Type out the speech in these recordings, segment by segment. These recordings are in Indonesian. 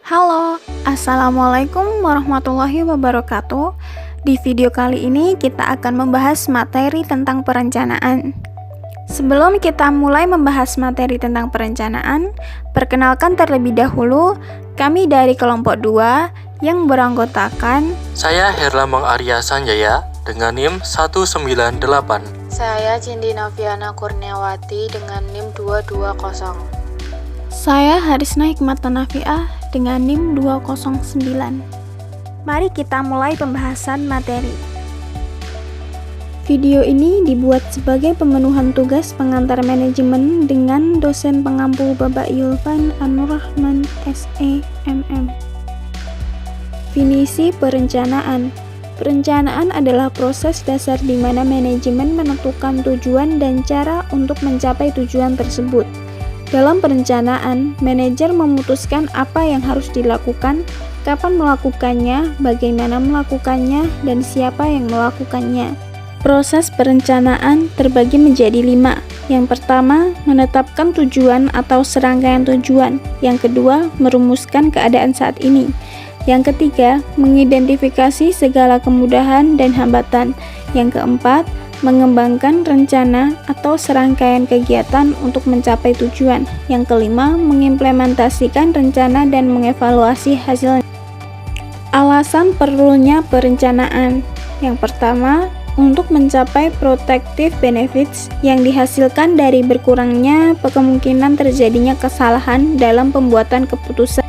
Halo, Assalamualaikum warahmatullahi wabarakatuh. Di video kali ini kita akan membahas materi tentang perencanaan. Sebelum kita mulai membahas materi tentang perencanaan, perkenalkan terlebih dahulu, kami dari kelompok 2 yang beranggotakan Saya Herlambang Arya Sanjaya dengan NIM 198. Saya Cindi Noviana Kurniawati dengan NIM 220. saya Harisna Hikmatan Nafiah dengan NIM 209. Mari kita mulai pembahasan materi. Video ini dibuat sebagai pemenuhan tugas pengantar manajemen dengan dosen pengampu Bapak Yulfan Anurrahman SEMM. Definisi perencanaan. Perencanaan adalah proses dasar di mana manajemen menentukan tujuan dan cara untuk mencapai tujuan tersebut. Dalam perencanaan, manajer memutuskan apa yang harus dilakukan, kapan melakukannya, bagaimana melakukannya, dan siapa yang melakukannya. Proses perencanaan terbagi menjadi 5. Yang pertama, menetapkan tujuan atau serangkaian tujuan. Yang kedua, merumuskan keadaan saat ini. Yang ketiga, mengidentifikasi segala kemudahan dan hambatan. Yang keempat, mengembangkan rencana atau serangkaian kegiatan untuk mencapai tujuan. Yang kelima, mengimplementasikan rencana dan mengevaluasi hasilnya. Alasan perlunya perencanaan. Yang pertama, untuk mencapai protective benefits yang dihasilkan dari berkurangnya kemungkinan terjadinya kesalahan dalam pembuatan keputusan.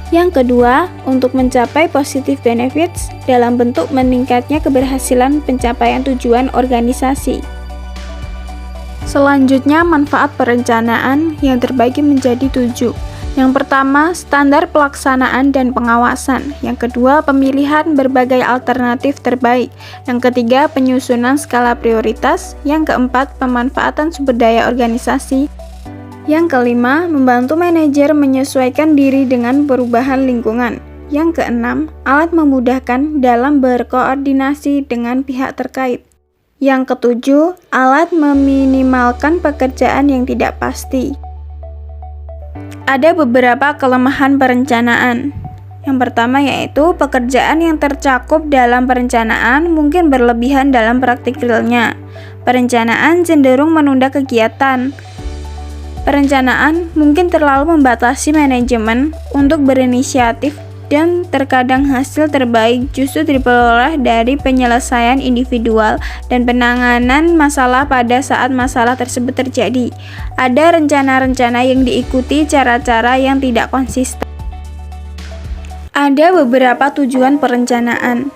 Yang kedua, untuk mencapai positive benefits dalam bentuk meningkatnya keberhasilan pencapaian tujuan organisasi. Selanjutnya, manfaat perencanaan yang terbagi menjadi 7. Yang pertama, standar pelaksanaan dan pengawasan. Yang kedua, pemilihan berbagai alternatif terbaik. Yang ketiga, penyusunan skala prioritas. Yang keempat, pemanfaatan sumber daya organisasi. Yang kelima, membantu manajer menyesuaikan diri dengan perubahan lingkungan. Yang keenam, alat memudahkan dalam berkoordinasi dengan pihak terkait. Yang ketujuh, alat meminimalkan pekerjaan yang tidak pasti. Ada beberapa kelemahan perencanaan. Yang pertama yaitu pekerjaan yang tercakup dalam perencanaan mungkin berlebihan dalam praktik realnya. Perencanaan cenderung menunda kegiatan. Perencanaan mungkin terlalu membatasi manajemen untuk berinisiatif dan terkadang hasil terbaik justru diperoleh dari penyelesaian individual dan penanganan masalah pada saat masalah tersebut terjadi. Ada rencana-rencana yang diikuti cara-cara yang tidak konsisten. Ada beberapa tujuan perencanaan.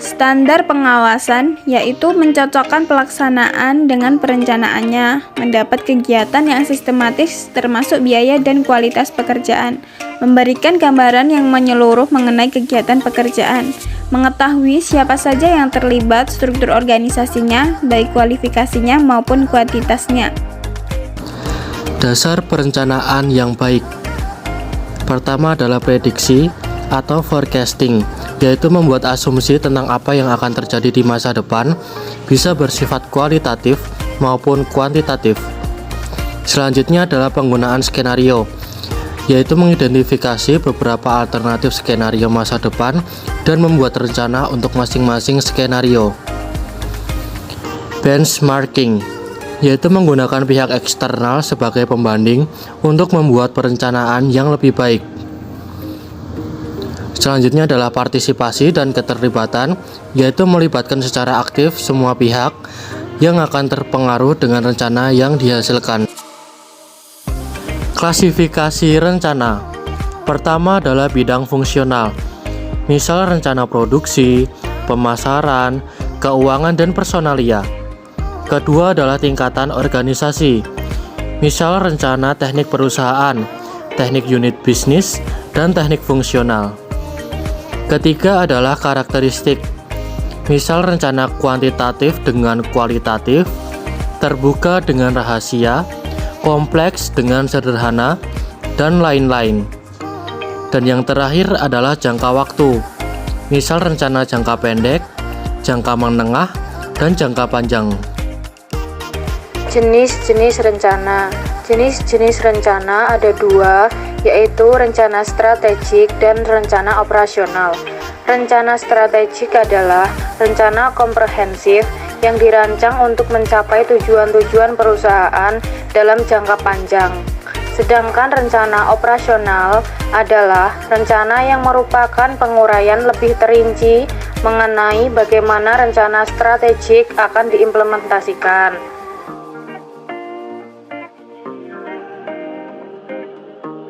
Standar pengawasan yaitu mencocokkan pelaksanaan dengan perencanaannya, mendapat kegiatan yang sistematis termasuk biaya dan kualitas pekerjaan, memberikan gambaran yang menyeluruh mengenai kegiatan pekerjaan, mengetahui siapa saja yang terlibat, struktur organisasinya, baik kualifikasinya maupun kuantitasnya. Dasar perencanaan yang baik. Pertama adalah prediksi atau forecasting, yaitu membuat asumsi tentang apa yang akan terjadi di masa depan, bisa bersifat kualitatif maupun kuantitatif. Selanjutnya adalah penggunaan skenario, yaitu mengidentifikasi beberapa alternatif skenario masa depan dan membuat rencana untuk masing-masing skenario. Benchmarking, yaitu menggunakan pihak eksternal sebagai pembanding untuk membuat perencanaan yang lebih baik. Selanjutnya adalah partisipasi dan keterlibatan, yaitu melibatkan secara aktif semua pihak yang akan terpengaruh dengan rencana yang dihasilkan. Klasifikasi rencana. Pertama adalah bidang fungsional, misal rencana produksi, pemasaran, keuangan, dan personalia. Kedua adalah tingkatan organisasi, misal rencana teknik perusahaan, teknik unit bisnis, dan teknik fungsional. Ketiga adalah karakteristik, misal rencana kuantitatif dengan kualitatif, terbuka dengan rahasia, kompleks dengan sederhana, dan lain-lain. Dan yang terakhir adalah jangka waktu, misal rencana jangka pendek, jangka menengah, dan jangka panjang. Jenis-jenis rencana. Jenis-jenis rencana ada dua, yaitu rencana strategik dan rencana operasional. Rencana strategik adalah rencana komprehensif yang dirancang untuk mencapai tujuan-tujuan perusahaan dalam jangka panjang. Sedangkan rencana operasional adalah rencana yang merupakan penguraian lebih terinci mengenai bagaimana rencana strategik akan diimplementasikan.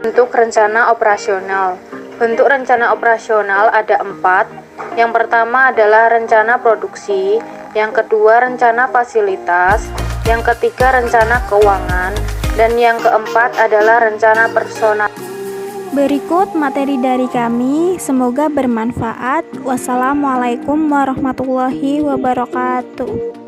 Bentuk rencana operasional. Bentuk rencana operasional ada 4. Yang pertama adalah rencana produksi, yang kedua rencana fasilitas, yang ketiga rencana keuangan, dan yang keempat adalah rencana personal. Berikut materi dari kami, semoga bermanfaat. Wassalamualaikum warahmatullahi wabarakatuh.